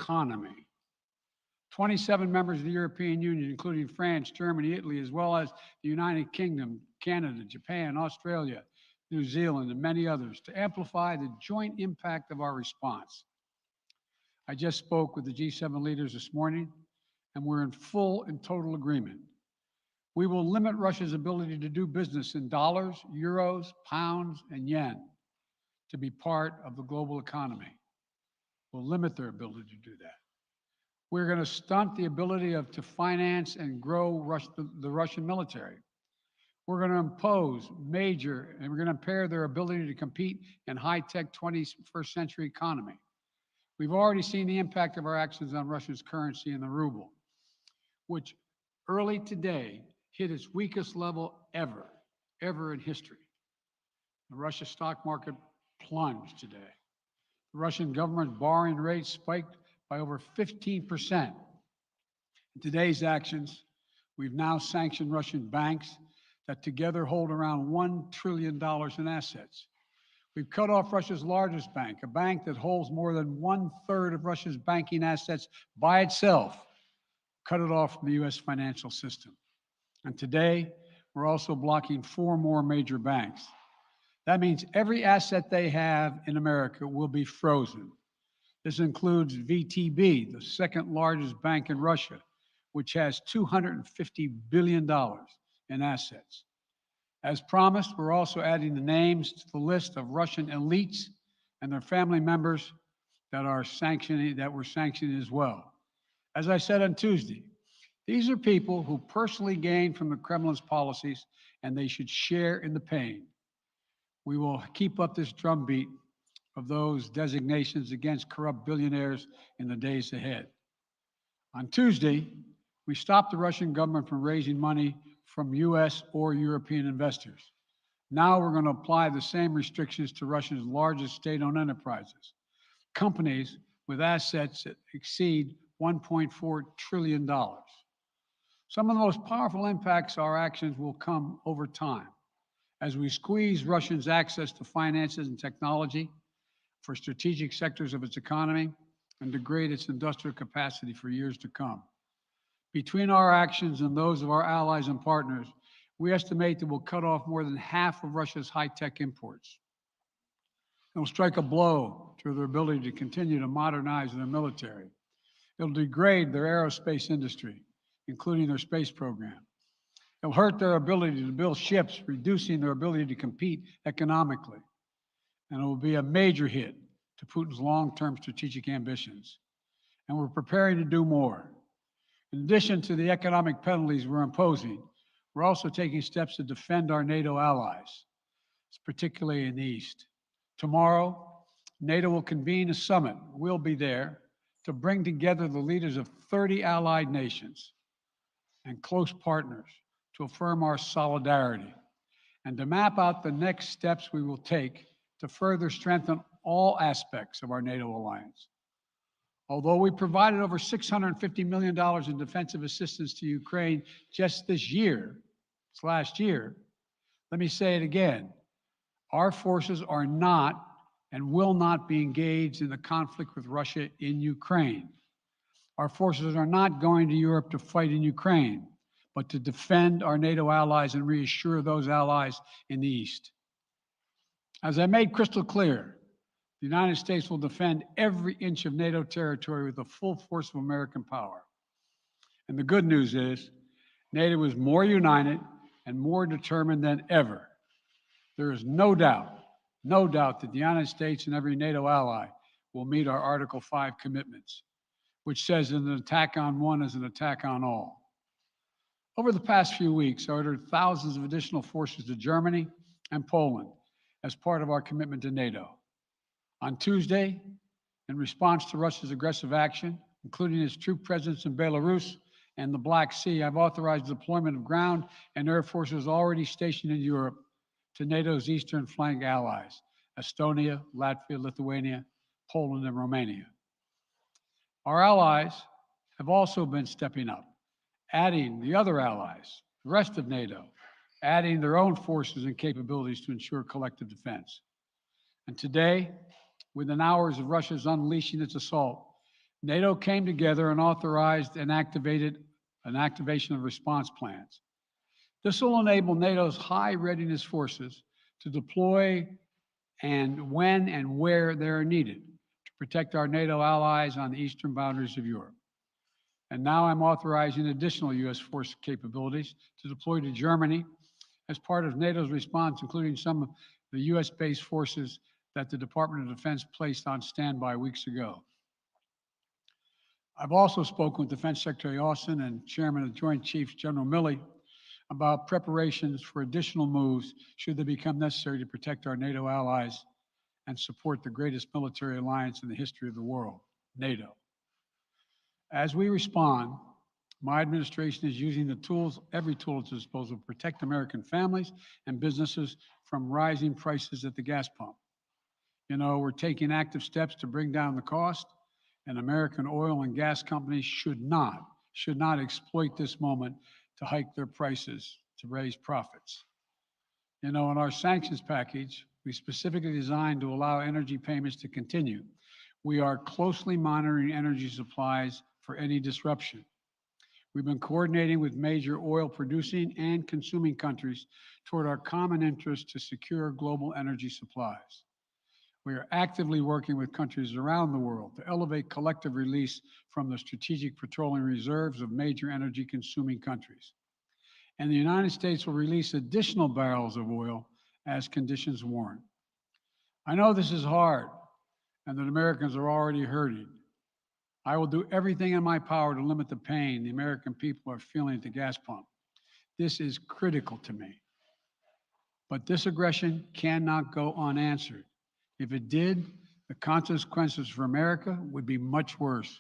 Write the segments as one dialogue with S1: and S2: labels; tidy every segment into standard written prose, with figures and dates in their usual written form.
S1: economy. 27 members of the European Union, including France, Germany, Italy, as well as the United Kingdom, Canada, Japan, Australia, New Zealand, and many others, to amplify the joint impact of our response. I just spoke with the G7 leaders this morning, and we're in full and total agreement. We will limit Russia's ability to do business in dollars, euros, pounds, and yen to be part of the global economy. We'll limit their ability to do that. We're going to stunt the ability to finance and grow the Russian military. We're going to impose major, and we're going to impair their ability to compete in high-tech 21st century economy. We've already seen the impact of our actions on Russia's currency and the ruble, which early today hit its weakest level ever in history. The Russia stock market plunged today. The Russian government borrowing rate spiked by over 15%. In today's actions, we've now sanctioned Russian banks that together hold around $1 trillion in assets. We've cut off Russia's largest bank, a bank that holds more than 1/3 of Russia's banking assets by itself, cut it off from the U.S. financial system. And today, we're also blocking 4 more major banks. That means every asset they have in America will be frozen. This includes VTB, the second largest bank in Russia, which has $250 billion in assets. As promised, we're also adding the names to the list of Russian elites and their family members that we're sanctioning as well. As I said on Tuesday, these are people who personally gain from the Kremlin's policies, and they should share in the pain. We will keep up this drumbeat of those designations against corrupt billionaires in the days ahead. On Tuesday, we stopped the Russian government from raising money from U.S. or European investors. Now we're going to apply the same restrictions to Russia's largest state-owned enterprises, companies with assets that exceed $1.4 trillion. Some of the most powerful impacts of our actions will come over time as we squeeze Russia's access to finances and technology for strategic sectors of its economy and degrade its industrial capacity for years to come. Between our actions and those of our allies and partners, we estimate that we'll cut off more than half of Russia's high-tech imports. It will strike a blow to their ability to continue to modernize their military. It'll degrade their aerospace industry, including their space program. It'll hurt their ability to build ships, reducing their ability to compete economically. And it will be a major hit to Putin's long-term strategic ambitions. And we're preparing to do more. In addition to the economic penalties we're imposing, we're also taking steps to defend our NATO allies, particularly in the East. Tomorrow, NATO will convene a summit. We'll be there to bring together the leaders of 30 allied nations and close partners to affirm our solidarity and to map out the next steps we will take to further strengthen all aspects of our NATO alliance. Although we provided over $650 million in defensive assistance to Ukraine just this last year, let me say it again. Our forces are not and will not be engaged in the conflict with Russia in Ukraine. Our forces are not going to Europe to fight in Ukraine, but to defend our NATO allies and reassure those allies in the East. As I made crystal clear, the United States will defend every inch of NATO territory with the full force of American power. And the good news is, NATO is more united and more determined than ever. There is no doubt that the United States and every NATO ally will meet our Article 5 commitments, which says that an attack on one is an attack on all. Over the past few weeks, I ordered thousands of additional forces to Germany and Poland as part of our commitment to NATO. On Tuesday, in response to Russia's aggressive action, including its troop presence in Belarus and the Black Sea, I've authorized the deployment of ground and air forces already stationed in Europe to NATO's eastern flank allies, Estonia, Latvia, Lithuania, Poland, and Romania. Our allies have also been stepping up, adding the other allies, the rest of NATO, adding their own forces and capabilities to ensure collective defense. And today, within hours of Russia's unleashing its assault, NATO came together and authorized and activated an activation of response plans. This will enable NATO's high readiness forces to deploy and when and where they are needed to protect our NATO allies on the eastern boundaries of Europe. And now I'm authorizing additional U.S. force capabilities to deploy to Germany as part of NATO's response, including some of the U.S.-based forces that the Department of Defense placed on standby weeks ago. I've also spoken with Defense Secretary Austin and Chairman of the Joint Chiefs, General Milley, about preparations for additional moves should they become necessary to protect our NATO allies and support the greatest military alliance in the history of the world, NATO. As we respond, my administration is using the tools, every tool at its disposal to protect American families and businesses from rising prices at the gas pump. You know, we're taking active steps to bring down the cost, and American oil and gas companies should not exploit this moment to hike their prices to raise profits. You know, in our sanctions package, we specifically designed to allow energy payments to continue. We are closely monitoring energy supplies for any disruption. We've been coordinating with major oil producing and consuming countries toward our common interest to secure global energy supplies. We are actively working with countries around the world to elevate collective release from the strategic petroleum reserves of major energy consuming countries. And the United States will release additional barrels of oil as conditions warrant. I know this is hard and that Americans are already hurting. I will do everything in my power to limit the pain the American people are feeling at the gas pump. This is critical to me. But this aggression cannot go unanswered. If it did, the consequences for America would be much worse.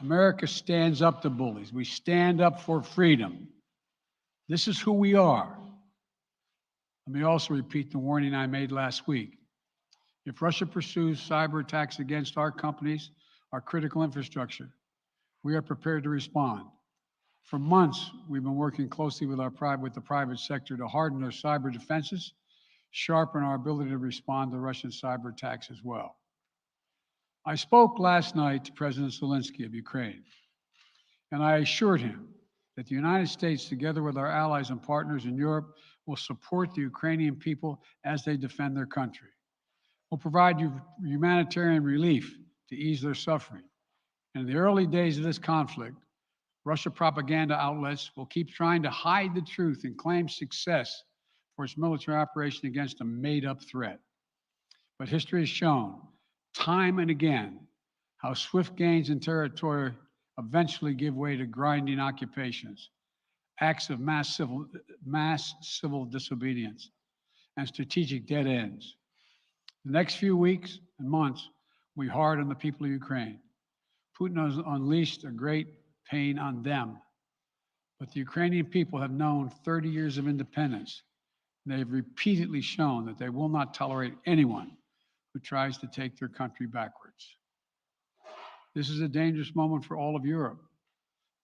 S1: America stands up to bullies. We stand up for freedom. This is who we are. Let me also repeat the warning I made last week. If Russia pursues cyber attacks against our companies, our critical infrastructure, we are prepared to respond. For months, we've been working closely with the private sector to harden our cyber defenses, sharpen our ability to respond to Russian cyber attacks as well. I spoke last night to President Zelensky of Ukraine, and I assured him that the United States, together with our allies and partners in Europe, will support the Ukrainian people as they defend their country. We'll provide humanitarian relief to ease their suffering. And in the early days of this conflict, Russia propaganda outlets will keep trying to hide the truth and claim success for its military operation against a made-up threat. But history has shown, time and again, how swift gains in territory eventually give way to grinding occupations, acts of mass civil disobedience, and strategic dead ends. The next few weeks and months will be hard on the people of Ukraine. Putin has unleashed a great pain on them, but the Ukrainian people have known 30 years of independence. They have repeatedly shown that they will not tolerate anyone who tries to take their country backwards. This is a dangerous moment for all of Europe,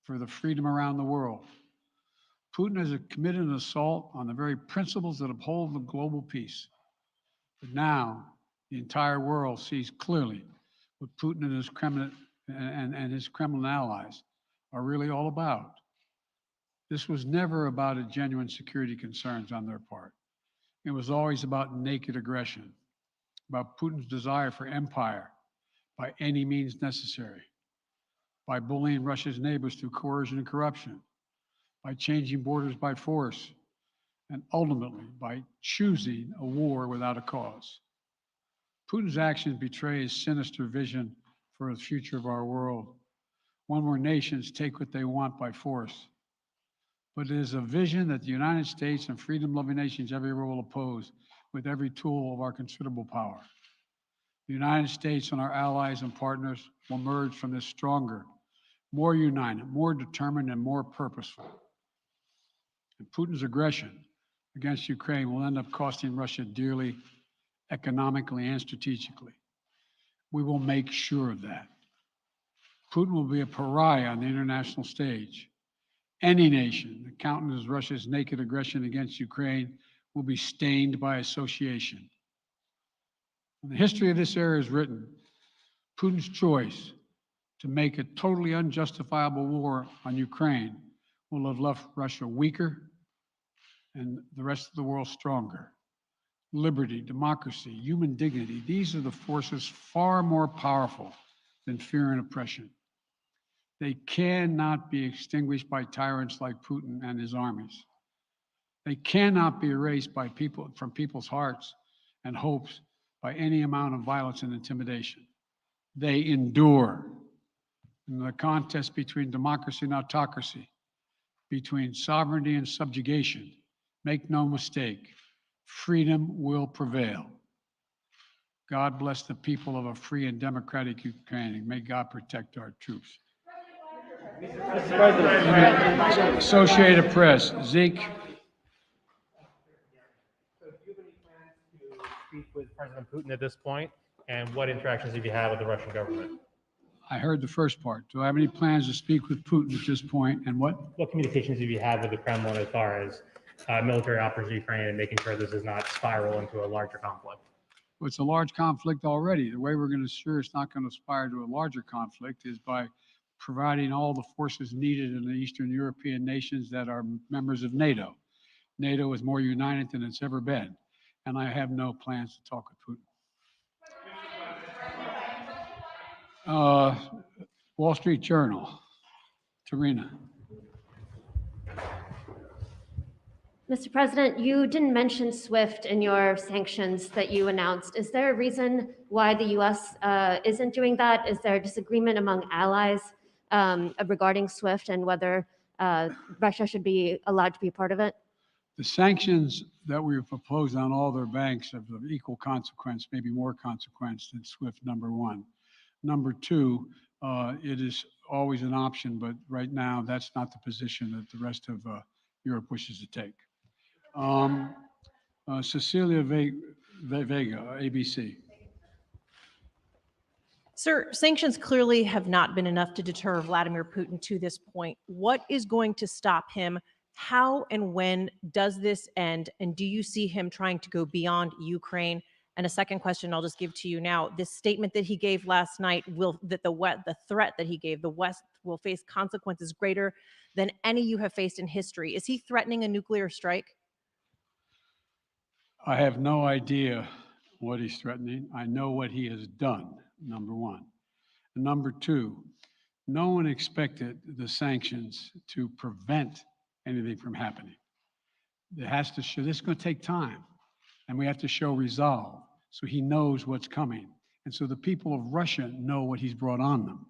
S1: for the freedom around the world. Putin has committed an assault on the very principles that uphold the global peace. But now, the entire world sees clearly what Putin and his Kremlin allies are really all about. This was never about a genuine security concerns on their part. It was always about naked aggression, about Putin's desire for empire by any means necessary, by bullying Russia's neighbors through coercion and corruption, by changing borders by force, and ultimately by choosing a war without a cause. Putin's actions betray his sinister vision for the future of our world, one where nations take what they want by force. But it is a vision that the United States and freedom-loving nations everywhere will oppose with every tool of our considerable power. The United States and our allies and partners will emerge from this stronger, more united, more determined, and more purposeful. And Putin's aggression against Ukraine will end up costing Russia dearly, economically and strategically. We will make sure of that. Putin will be a pariah on the international stage. Any nation that countenances Russia's naked aggression against Ukraine will be stained by association. When the history of this era is written, Putin's choice to make a totally unjustifiable war on Ukraine will have left Russia weaker and the rest of the world stronger. Liberty, democracy, human dignity, these are the forces far more powerful than fear and oppression. They cannot be extinguished by tyrants like Putin and his armies. They cannot be erased by people from people's hearts and hopes by any amount of violence and intimidation. They endure. In the contest between democracy and autocracy, between sovereignty and subjugation, make no mistake, freedom will prevail. God bless the people of a free and democratic Ukraine, and may God protect our troops. Associated Press, Zeke.
S2: So do you have any plans to speak with President Putin at this point? And what interactions have you had with the Russian government?
S1: I heard the first part. Do I have any plans to speak with Putin at this point, and what?
S2: What communications have you had with the Kremlin as far as military operations in Ukraine and making sure this does not spiral into a larger conflict?
S1: Well, it's a large conflict already. The way we're going to ensure it's not going to aspire to a larger conflict is by providing all the forces needed in the Eastern European nations that are members of NATO. NATO is more united than it's ever been, and I have no plans to talk with Putin. Wall Street Journal, Tarina.
S3: Mr. President, you didn't mention SWIFT in your sanctions that you announced. Is there a reason why the U.S. Isn't doing that? Is there a disagreement among allies regarding SWIFT and whether Russia should be allowed to be a part of it?
S1: The sanctions that we proposed on all their banks have of equal consequence, maybe more consequence than SWIFT, number one. Number two, it is always an option, but right now that's not the position that the rest of Europe wishes to take. Cecilia Vega, ABC.
S4: Sir, sanctions clearly have not been enough to deter Vladimir Putin to this point. What is going to stop him? How and when does this end? And do you see him trying to go beyond Ukraine? And a second question I'll just give to you now. This statement that he gave last night the threat that he gave, the West will face consequences greater than any you have faced in history. Is he threatening a nuclear strike?
S1: I have no idea what he's threatening. I know what he has done, number one. And number two, no one expected the sanctions to prevent anything from happening. It has to show, this is going to take time, and we have to show resolve so he knows what's coming. And so the people of Russia know what he's brought on them.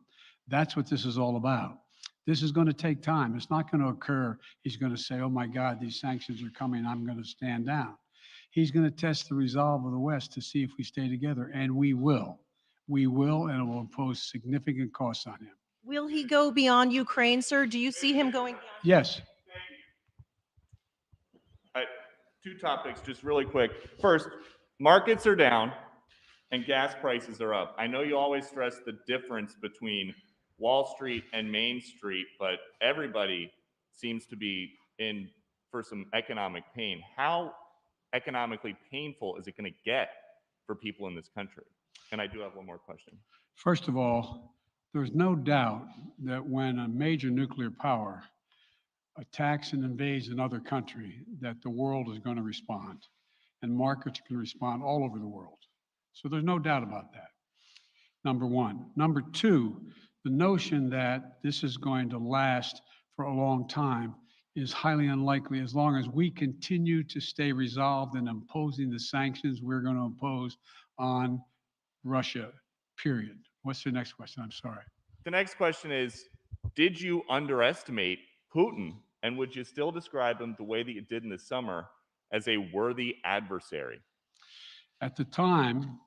S1: That's what this is all about. This is going to take time. It's not going to occur. He's going to say, oh my God, these sanctions are coming. I'm going to stand down. He's going to test the resolve of the West to see if we stay together, and we will. We will, and it will impose significant costs on him.
S4: Will he go beyond Ukraine, sir? Do you see him going beyond?
S1: Yes.
S5: Two topics, just really quick. First, markets are down and gas prices are up. I know you always stress the difference between Wall Street and Main Street, but everybody seems to be in for some economic pain. How economically painful is it going to get for people in this country? And I do have one more question.
S1: First of all, there's no doubt that when a major nuclear power attacks and invades another country, that the world is going to respond, and markets can respond all over the world. So there's no doubt about that, number one. Number two, the notion that this is going to last for a long time is highly unlikely as long as we continue to stay resolved in imposing the sanctions we're going to impose on Russia, period. What's the next question? I'm sorry.
S5: The next question is, did you underestimate Putin, and would you still describe him the way that you did in the summer as a worthy adversary?
S1: At the time,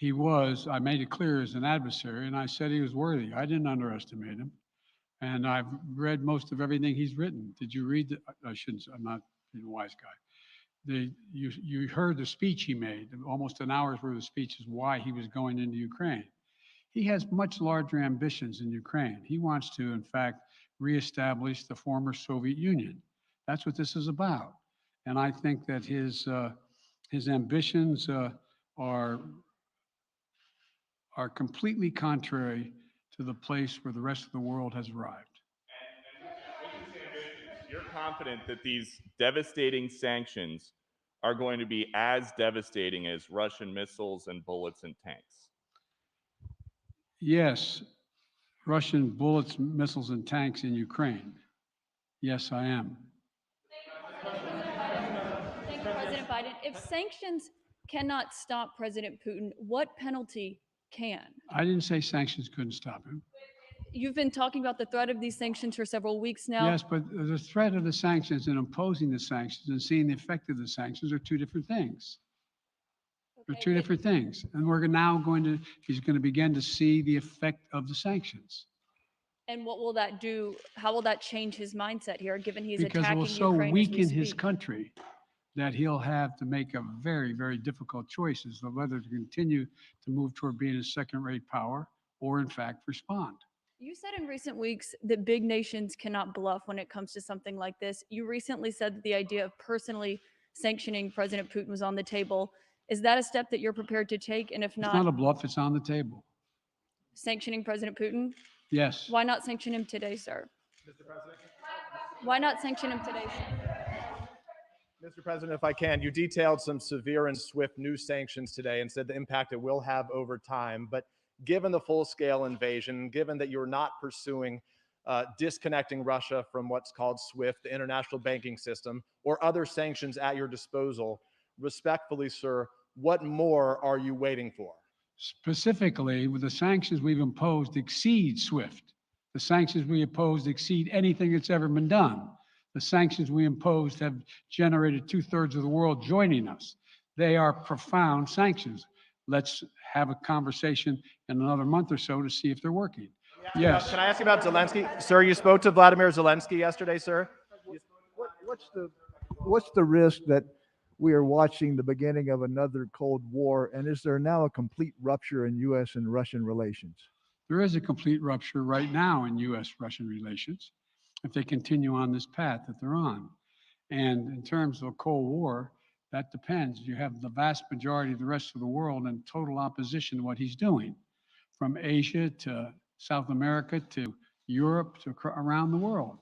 S1: I made it clear as an adversary, and I said he was worthy. I didn't underestimate him. And I've read most of everything he's written. Did you read? I shouldn't. I'm not being a wise guy. You heard the speech he made. Almost an hour's worth of speech is why he was going into Ukraine. He has much larger ambitions in Ukraine. He wants to, in fact, reestablish the former Soviet Union. That's what this is about. And I think that his ambitions are completely contrary to the place where the rest of the world has arrived.
S5: You're confident that these devastating sanctions are going to be as devastating as Russian missiles and bullets and tanks?
S1: Yes, Russian bullets, missiles, and tanks in Ukraine. Yes, I am.
S6: Thank you, President Biden. If sanctions cannot stop President Putin, what penalty can?
S1: I didn't say sanctions couldn't stop him.
S6: You've been talking about the threat of these sanctions for several weeks now.
S1: Yes, but the threat of the sanctions and imposing the sanctions and seeing the effect of the sanctions are two different things. They're
S6: Okay,
S1: two
S6: but-
S1: different things. And he's going to begin to see the effect of the sanctions.
S6: And what will that do? How will that change his mindset here, given he's
S1: Because it
S6: attacking
S1: will so
S6: Ukraine as we
S1: weaken his
S6: speak?
S1: country that he'll have to make a very, very difficult choices of whether to continue to move toward being a second-rate power or in fact respond.
S6: You said in recent weeks that big nations cannot bluff when it comes to something like this. You recently said that the idea of personally sanctioning President Putin was on the table. Is that a step that you're prepared to take? And if
S1: It's not a
S6: not,
S1: bluff, it's on the table.
S6: sanctioning President Putin?
S1: Yes.
S6: Why not sanction him today, sir?
S7: Mr. President.
S6: Why not sanction him today, sir?
S7: Mr. President, if I can, you detailed some severe and swift new sanctions today and said the impact it will have over time. But given the full-scale invasion, given that you're not pursuing disconnecting Russia from what's called SWIFT, the international banking system, or other sanctions at your disposal, respectfully, sir, what more are you waiting for?
S1: Specifically, with the sanctions we've imposed exceed SWIFT. The sanctions we imposed exceed anything that's ever been done. The sanctions we imposed have generated 2/3 of the world joining us. They are profound sanctions. Let's have a conversation in another month or so to see if they're working. Yes.
S7: Can I ask you about Zelensky? Sir, you spoke to Vladimir Zelensky yesterday, sir.
S8: What's the risk that we are watching the beginning of another Cold War? And is there now a complete rupture in U.S. and Russian relations?
S1: There is a complete rupture right now in U.S.-Russian relations if they continue on this path that they're on. And in terms of a Cold War, that depends. You have the vast majority of the rest of the world in total opposition to what he's doing, from Asia to South America to Europe to around the world.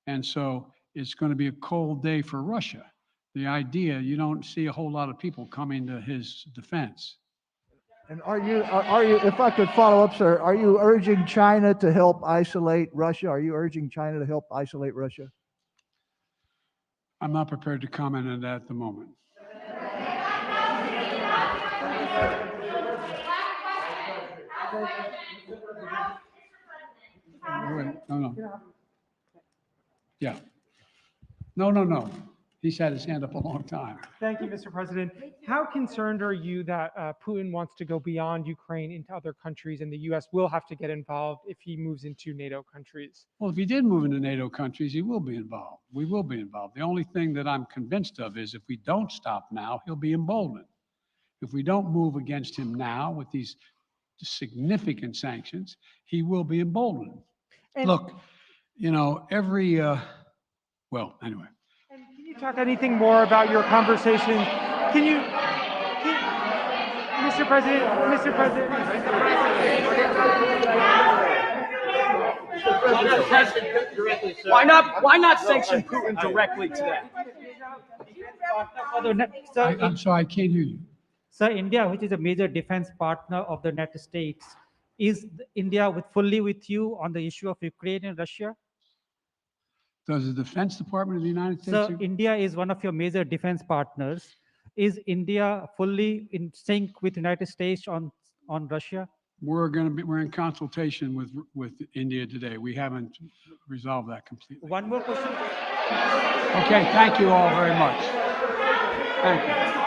S1: And so it's going to be a cold day for Russia. The idea, you don't see a whole lot of people coming to his defense.
S8: And are you, if I could follow up, sir, are you urging China to help isolate Russia? Are you urging China to help isolate Russia?
S1: I'm not prepared to comment on that at the moment. Wait, no. Yeah. No. He's had his hand up a long time.
S9: Thank you, Mr. President. How concerned are you that Putin wants to go beyond Ukraine into other countries and the U.S. will have to get involved if he moves into NATO countries?
S1: Well, if he did move into NATO countries, he will be involved. We will be involved. The only thing that I'm convinced of is if we don't stop now, he'll be emboldened. If we don't move against him now with these significant sanctions, he will be emboldened.
S9: And-
S1: Look, well, anyway.
S9: And can you talk anything more about your conversation? Mr. President.
S10: Why not sanction Putin directly today?
S1: I'm sorry, I can't hear you.
S11: Sir, India, which is a major defense partner of the United States, is India fully with you on the issue of Ukraine and Russia?
S1: Does the Defense Department of the United States?
S11: So India is one of your major defense partners. Is India fully in sync with the United States on Russia?
S1: We're in consultation with India today. We haven't resolved that completely.
S11: One more question.
S1: Okay, thank you all very much. Thank you.